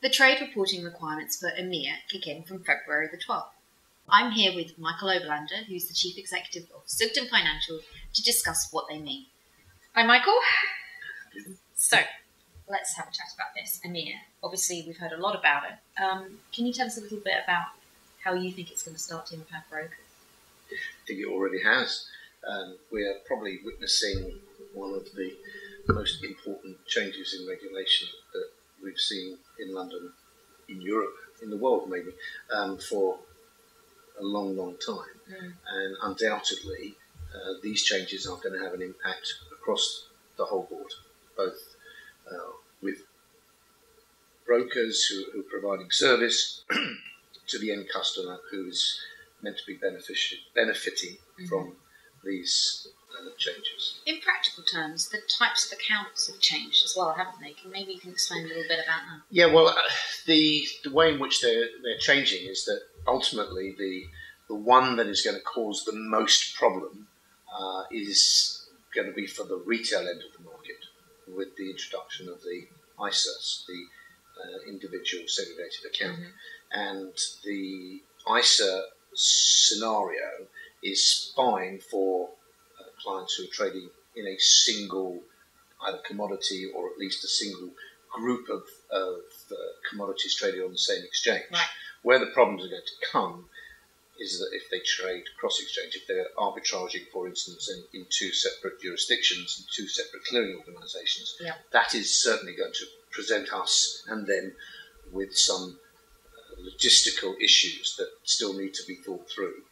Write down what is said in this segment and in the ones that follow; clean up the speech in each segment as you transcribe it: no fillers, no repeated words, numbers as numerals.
The trade reporting requirements for Emir kick in from February the 12th. I'm here with Michael Overlander, who's the Chief Executive of Sucden Financial, to discuss what they mean. Hi, Michael. So, let's have a chat about this. Emir, obviously we've heard a lot about it. Can you tell us a little bit about how you think it's going to start to impact brokers? I think it already has. We're probably witnessing one of the most important changes in regulation that we've seen in London, in Europe, in the world maybe, for a long, long time. And undoubtedly, these changes are going to have an impact across the whole board, both with brokers who are providing service to the end customer who's meant to be benefiting from these changes. In practical terms, the types of accounts have changed as well, haven't they? Maybe you can explain a little bit about that. Yeah, well, the way in which they're changing is that ultimately the one that is going to cause the most problem is going to be for the retail end of the market, with the introduction of the ISAs, the individual segregated account. And the ISA scenario is fine for clients who are trading in a single either commodity or at least a single group of commodities traded on the same exchange. Right. Where the problems are going to come is that if they trade cross-exchange, if they're arbitraging, for instance, in two separate jurisdictions, in two separate clearing organisations, that is certainly going to present us and them with some logistical issues that still need to be thought through.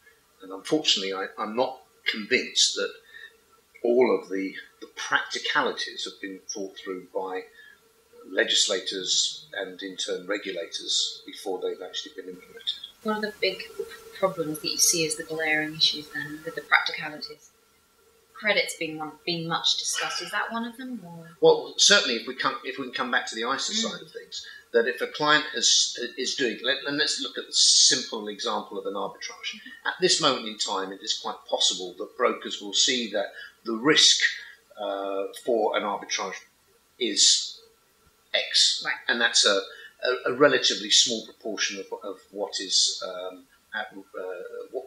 And unfortunately, I'm not convinced that all of the practicalities have been thought through by legislators and in turn regulators before they've actually been implemented. One of the big problems that you see as the glaring issues then with the practicalities, credits being much discussed, is that one of them? Or? Well, certainly if we can come back to the ISA side of things, that if a client is doing, and let's look at the simple example of an arbitrage. At this moment in time, it is quite possible that brokers will see that the risk for an arbitrage is X, right. And that's a relatively small proportion of what is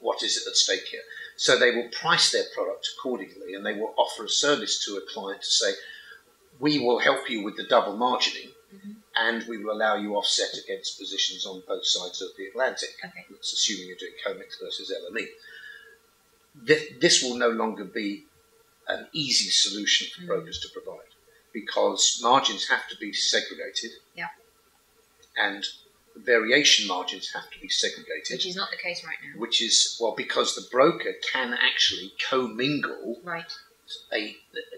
what is at stake here. So they will price their product accordingly, and they will offer a service to a client to say, we will help you with the double margining, and we will allow you offset against positions on both sides of the Atlantic. Okay. That's assuming you're doing COMEX versus LME. This will no longer be an easy solution for brokers to provide, because margins have to be segregated, and variation margins have to be segregated. Which is not the case right now. Which is, well, because the broker can actually commingle,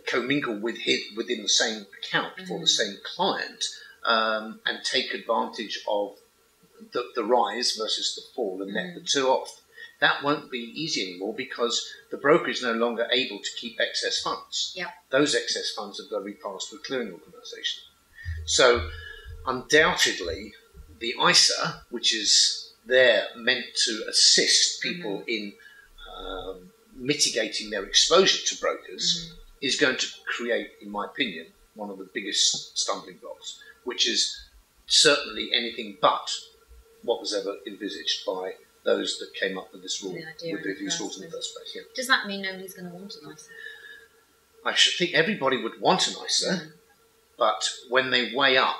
commingle within the same account for the same client, and take advantage of the rise versus the fall and net the two off. That won't be easy anymore because the broker is no longer able to keep excess funds. Those excess funds have got to be passed to a clearing organisation. So undoubtedly, the ISA, which is there meant to assist people in mitigating their exposure to brokers, is going to create, in my opinion, one of the biggest stumbling blocks, which is certainly anything but what was ever envisaged by those that came up with this rule, with these rules in the first place. Does that mean nobody's going to want an ISA? I should think everybody would want an ISA, but when they weigh up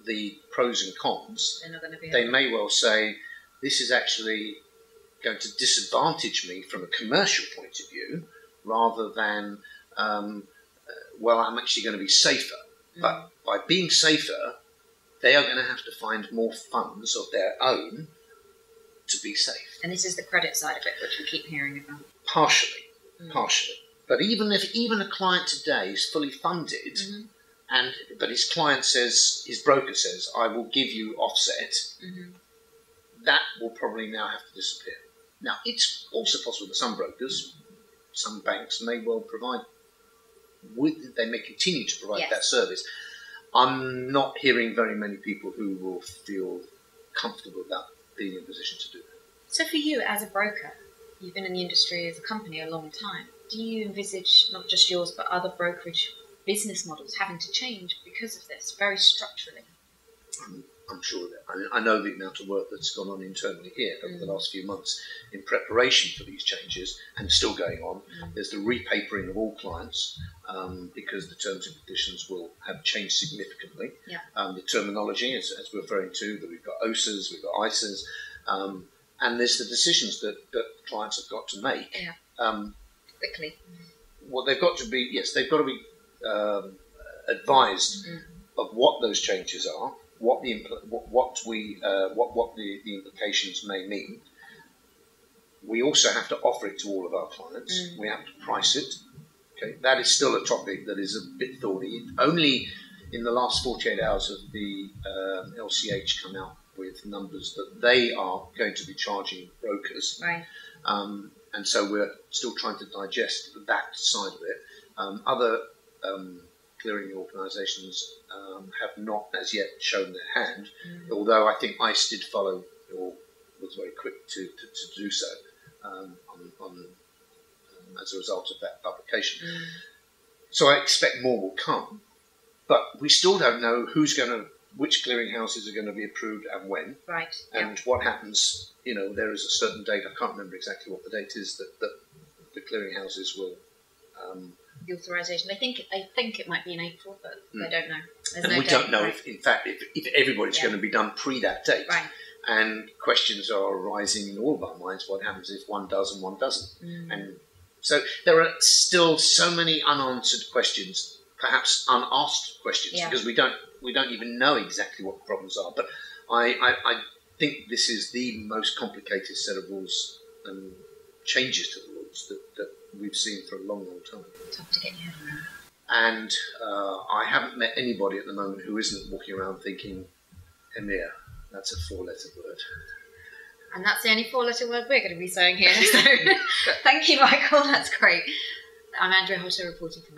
the pros and cons, they may well say, this is actually going to disadvantage me from a commercial point of view, rather than, well, I'm actually going to be safer. But by being safer, they are going to have to find more funds of their own to be safe. And this is the credit side of it, which we keep hearing about. Partially. But even if a client today is fully funded, but his client says, his broker says, I will give you offset, that will probably now have to disappear. Now, it's also possible that some brokers, some banks may well provide, they may continue to provide that service. I'm not hearing very many people who will feel comfortable about being in a position to do that. So for you as a broker, you've been in the industry as a company a long time. Do you envisage not just yours but other brokerage business models having to change because of this, very structurally? I'm sure that I know the amount of work that's gone on internally here over the last few months in preparation for these changes, and still going on. There's the repapering of all clients because the terms and conditions will have changed significantly. Yeah. The terminology, as we're referring to, that we've got OSAs, we've got ISAs, and there's the decisions that clients have got to make. Yeah. Quickly. Well, they've got to be advised of what those changes are, what the implications may mean. We also have to offer it to all of our clients. We have to price it. Okay, that is still a topic that is a bit thorny. Only in the last 48 hours have the LCH come out with numbers that they are going to be charging brokers. Right. And so we're still trying to digest that side of it. Other clearing organisations have not as yet shown their hand, although I think ICE did follow, or was very quick to do so as a result of that publication. So I expect more will come, but we still don't know which clearinghouses are going to be approved and when, right? And what happens. There is a certain date. I can't remember exactly what the date is that the clearinghouses will. The authorisation. I think it might be in April, but I don't know. And we don't know if, in fact, if everybody's going to be done pre that date. Right. And questions are arising in all of our minds. What happens if one does and one doesn't? And so there are still so many unanswered questions, perhaps unasked questions, because we don't even know exactly what the problems are. But I think this is the most complicated set of rules and changes to the rules that we've seen for a long, long time. Tough to get your head around. And I haven't met anybody at the moment who isn't walking around thinking, Emir, that's a 4-letter word. And that's the only 4-letter word we're going to be saying here. So thank you, Michael. That's great. I'm Andrea Hotter, reporting from